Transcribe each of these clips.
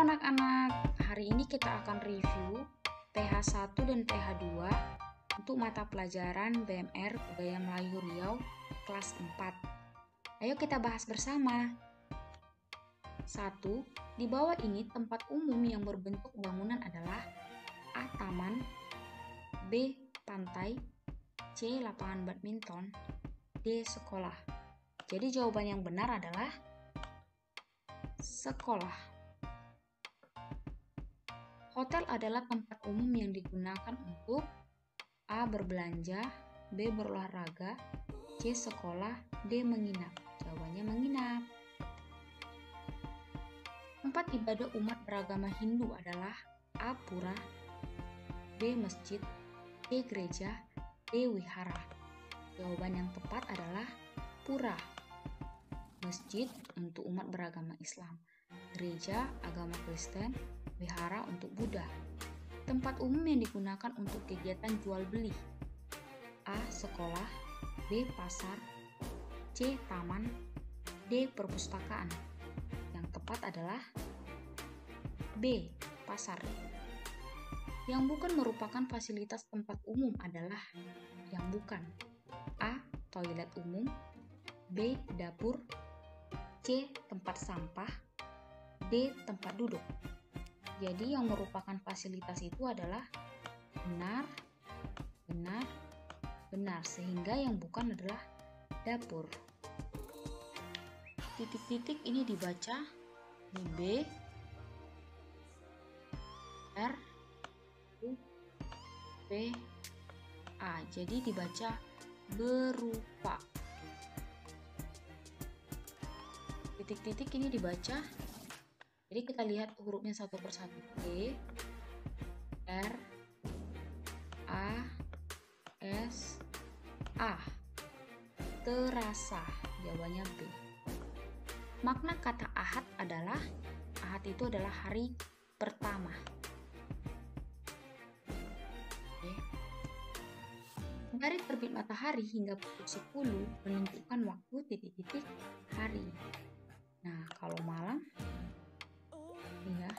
anak-anak, hari ini kita akan review PH1 dan PH2 untuk mata pelajaran BMR Budaya Melayu Riau kelas 4. Ayo kita bahas bersama. 1. Di bawah ini tempat umum yang berbentuk bangunan adalah A. Taman, B. Pantai, C. Lapangan badminton, D. Sekolah. Jadi jawaban yang benar adalah sekolah. Hotel adalah tempat umum yang digunakan untuk A. Berbelanja, B. Berolahraga, C. Sekolah, D. Menginap. Jawabannya menginap. Tempat ibadah umat beragama Hindu adalah A. Pura, B. Masjid, C. Gereja, D. Wihara. Jawaban yang tepat adalah pura. Masjid untuk umat beragama Islam, gereja agama Kristen, wihara untuk Buddha. Tempat umum yang digunakan untuk kegiatan jual beli: A. Sekolah, B. Pasar, C. Taman, D. Perpustakaan. Yang tepat adalah B. Pasar. Yang bukan merupakan fasilitas tempat umum adalah yang bukan: A. Toilet umum, B. Dapur, C. Tempat sampah, D. Tempat duduk. Jadi yang merupakan fasilitas itu adalah benar, sehingga yang bukan adalah dapur. Titik-titik ini dibaca di B, R, U, P, A. Jadi dibaca berupa. Titik-titik ini dibaca, jadi kita lihat hurufnya satu persatu. E, R, A, S, A. Terasa. Jawabannya B. Makna kata ahad adalah, ahad itu adalah hari pertama. Oke. Dari terbit matahari hingga pukul 10 menentukan waktu titik-titik hari. Nah, kalau malam, ya,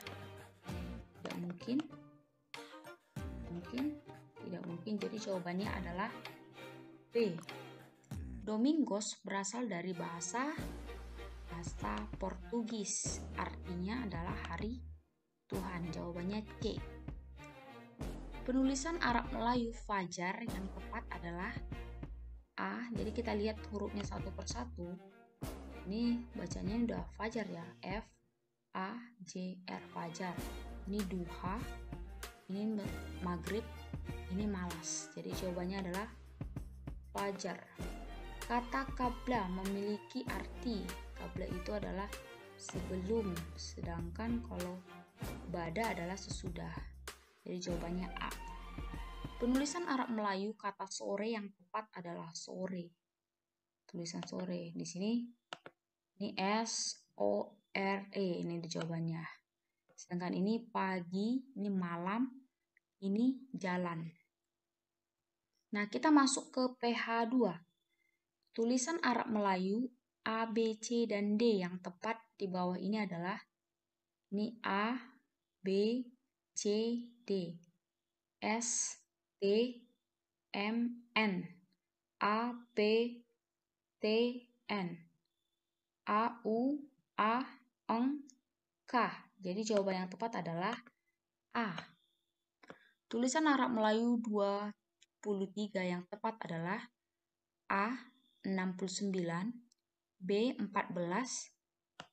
tidak mungkin, tidak mungkin. Jadi jawabannya adalah B. Domingos berasal dari bahasa Portugis, artinya adalah hari Tuhan. Jawabannya C. Penulisan Arab Melayu Fajar yang tepat adalah A. Jadi kita lihat hurufnya satu persatu. Ini bacanya udah fajar ya, F A J R, fajar. Ini duha, ini maghrib, ini malas. Jadi jawabannya adalah fajar. Kata qabla memiliki arti, qabla itu adalah sebelum, sedangkan kalau ba'da adalah sesudah. Jadi jawabannya A. Penulisan Arab Melayu kata sore yang tepat adalah sore. Tulisan sore di sini ini S O R E, ini di jawabannya. Sedangkan ini pagi, ini malam, ini jalan. Nah, kita masuk ke PH2. Tulisan Arab Melayu A, B, C, dan D yang tepat di bawah ini adalah ini A, B, C, D, S, T, M, N, A, P, T, N, A, U, A, Eng, K. Jadi jawaban yang tepat adalah A. Tulisan Arab Melayu 23 yang tepat adalah A. 69, B. 14,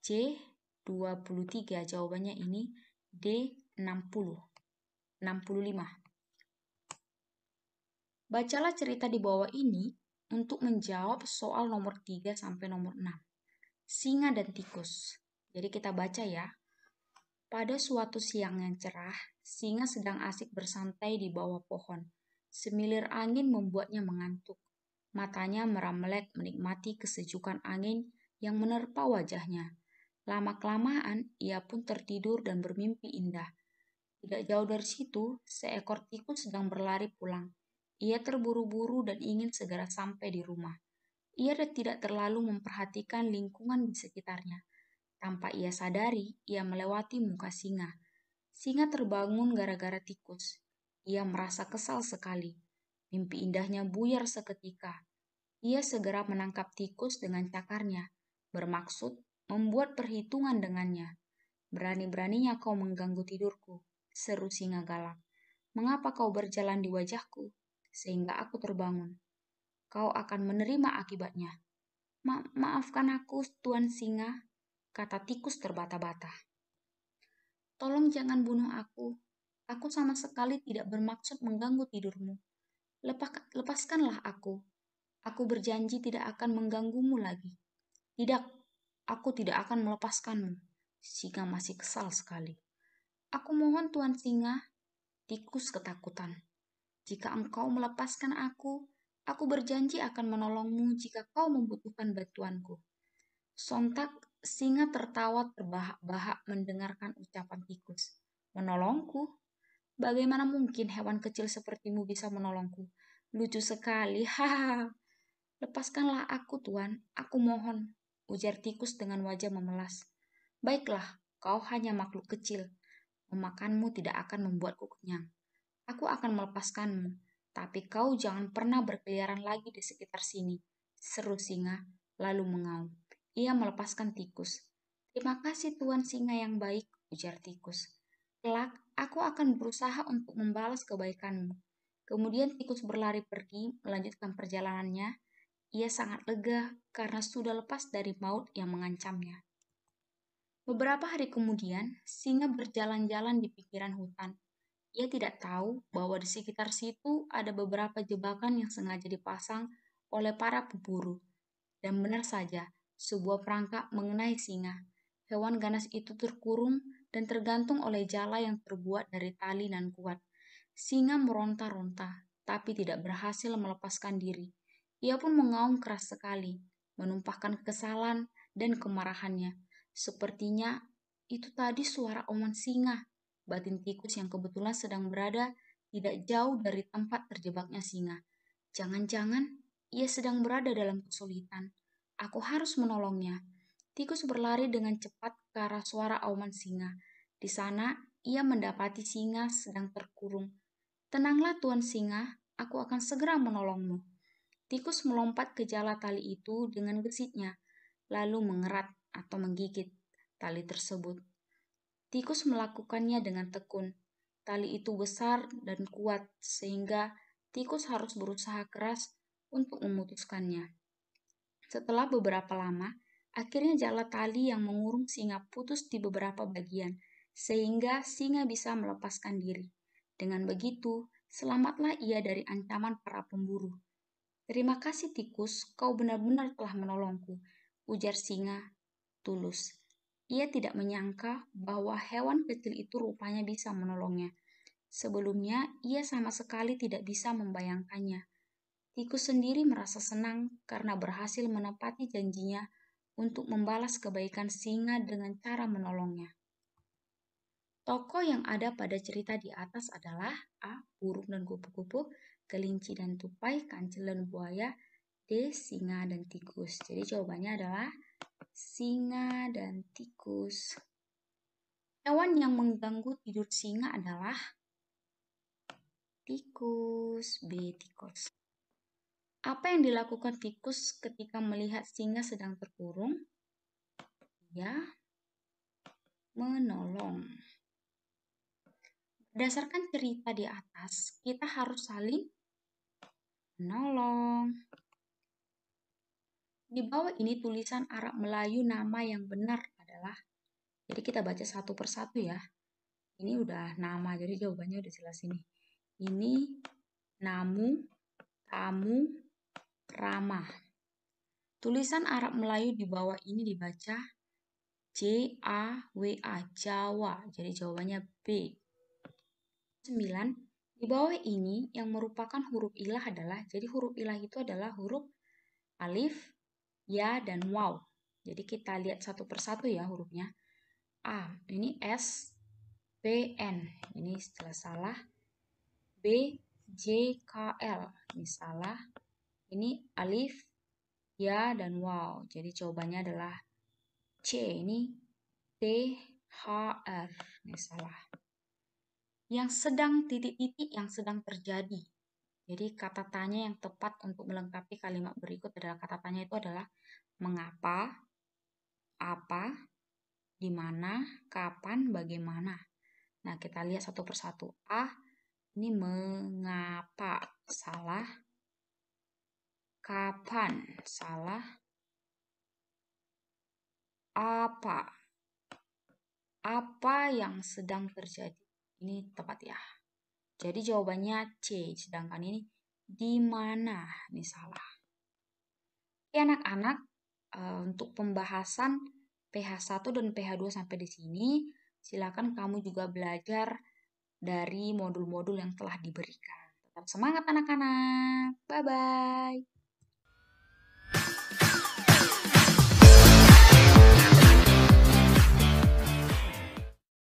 C. 23. Jawabannya ini D. 60, 65. Bacalah cerita di bawah ini untuk menjawab soal nomor 3 sampai nomor 6. Singa dan tikus. Jadi kita baca ya. Pada suatu siang yang cerah, singa sedang asik bersantai di bawah pohon. Semilir angin membuatnya mengantuk. Matanya meramlek menikmati kesejukan angin yang menerpa wajahnya. Lama-kelamaan, ia pun tertidur dan bermimpi indah. Tidak jauh dari situ, seekor tikus sedang berlari pulang. Ia terburu-buru dan ingin segera sampai di rumah. Ia tidak terlalu memperhatikan lingkungan di sekitarnya. Tanpa ia sadari, ia melewati muka singa. Singa terbangun gara-gara tikus. Ia merasa kesal sekali. Mimpi indahnya buyar seketika. Ia segera menangkap tikus dengan cakarnya, bermaksud membuat perhitungan dengannya. Berani-beraninya kau mengganggu tidurku, seru singa galak. Mengapa kau berjalan di wajahku, sehingga aku terbangun? Kau akan menerima akibatnya. Maafkan aku, Tuan Singa, kata tikus terbata-bata. Tolong jangan bunuh aku. Aku sama sekali tidak bermaksud mengganggu tidurmu. Lepaskanlah aku. Aku berjanji tidak akan mengganggumu lagi. Tidak, aku tidak akan melepaskanmu. Singa masih kesal sekali. Aku mohon Tuan Singa, tikus ketakutan. Jika engkau melepaskan aku berjanji akan menolongmu jika kau membutuhkan bantuanku. Sontak, singa tertawa terbahak-bahak mendengarkan ucapan tikus. Menolongku? Bagaimana mungkin hewan kecil sepertimu bisa menolongku? Lucu sekali, hahaha. Lepaskanlah aku, Tuan, aku mohon, ujar tikus dengan wajah memelas. Baiklah, kau hanya makhluk kecil. Memakanmu tidak akan membuatku kenyang. Aku akan melepaskanmu, tapi kau jangan pernah berkeliaran lagi di sekitar sini, seru singa, lalu mengaum. Ia melepaskan tikus. Terima kasih Tuan Singa yang baik, ujar tikus. Kelak, aku akan berusaha untuk membalas kebaikanmu. Kemudian tikus berlari pergi, melanjutkan perjalanannya. Ia sangat lega karena sudah lepas dari maut yang mengancamnya. Beberapa hari kemudian, singa berjalan-jalan di pinggiran hutan. Ia tidak tahu bahwa di sekitar situ ada beberapa jebakan yang sengaja dipasang oleh para pemburu. Dan benar saja, sebuah perangkap mengenai singa. Hewan ganas itu terkurung dan tergantung oleh jala yang terbuat dari tali nan kuat. Singa meronta-ronta, tapi tidak berhasil melepaskan diri. Ia pun mengaum keras sekali, menumpahkan kekesalan dan kemarahannya. Sepertinya itu tadi suara omongan singa. Batin tikus yang kebetulan sedang berada tidak jauh dari tempat terjebaknya singa. Jangan-jangan ia sedang berada dalam kesulitan. Aku harus menolongnya. Tikus berlari dengan cepat ke arah suara auman singa. Di sana, ia mendapati singa sedang terkurung. Tenanglah Tuan Singa, aku akan segera menolongmu. Tikus melompat ke jala tali itu dengan gesitnya, lalu mengerat atau menggigit tali tersebut. Tikus melakukannya dengan tekun. Tali itu besar dan kuat, sehingga tikus harus berusaha keras untuk memutuskannya. Setelah beberapa lama, akhirnya jala tali yang mengurung singa putus di beberapa bagian, sehingga singa bisa melepaskan diri. Dengan begitu, selamatlah ia dari ancaman para pemburu. Terima kasih tikus, kau benar-benar telah menolongku, ujar singa tulus. Ia tidak menyangka bahwa hewan kecil itu rupanya bisa menolongnya. Sebelumnya, ia sama sekali tidak bisa membayangkannya. Tikus sendiri merasa senang karena berhasil menepati janjinya untuk membalas kebaikan singa dengan cara menolongnya. Tokoh yang ada pada cerita di atas adalah A. Burung dan kupu-kupu, kelinci dan tupai, kancil dan buaya, D. Singa dan tikus. Jadi jawabannya adalah singa dan tikus. Hewan yang mengganggu tidur singa adalah tikus. B. Tikus. Apa yang dilakukan tikus ketika melihat singa sedang terkurung? Ia menolong. Berdasarkan cerita di atas, kita harus saling menolong. Di bawah ini tulisan Arab Melayu nama yang benar adalah, jadi kita baca satu persatu ya. Ini udah nama, jadi jawabannya udah jelas ini. Ini namu, tamu, ramah. Tulisan Arab Melayu di bawah ini dibaca J-A-W-A, Jawa. Jadi jawabannya B. 9. Di bawah ini yang merupakan huruf ilah adalah, jadi huruf ilah itu adalah huruf alif, ya, dan waw. Jadi kita lihat satu persatu ya hurufnya. A, ini S, P, N. Ini setelah salah. B, J, K, L. Ini salah. Ini alif, ya, dan waw. Jadi jawabannya adalah C. Ini THR. Ini salah. Yang sedang titik-titik yang sedang terjadi. Jadi kata tanya yang tepat untuk melengkapi kalimat berikut adalah kata tanya itu adalah mengapa, apa, di mana, kapan, bagaimana. Nah, kita lihat satu persatu. Ini mengapa, salah. Kapan, salah. Apa yang sedang terjadi. Ini tepat ya. Jadi jawabannya C, sedangkan ini di mana, ini salah. Oke anak-anak, untuk pembahasan PH1 dan PH2 sampai di sini, silakan kamu juga belajar dari modul-modul yang telah diberikan. Tetap semangat anak-anak. Bye-bye.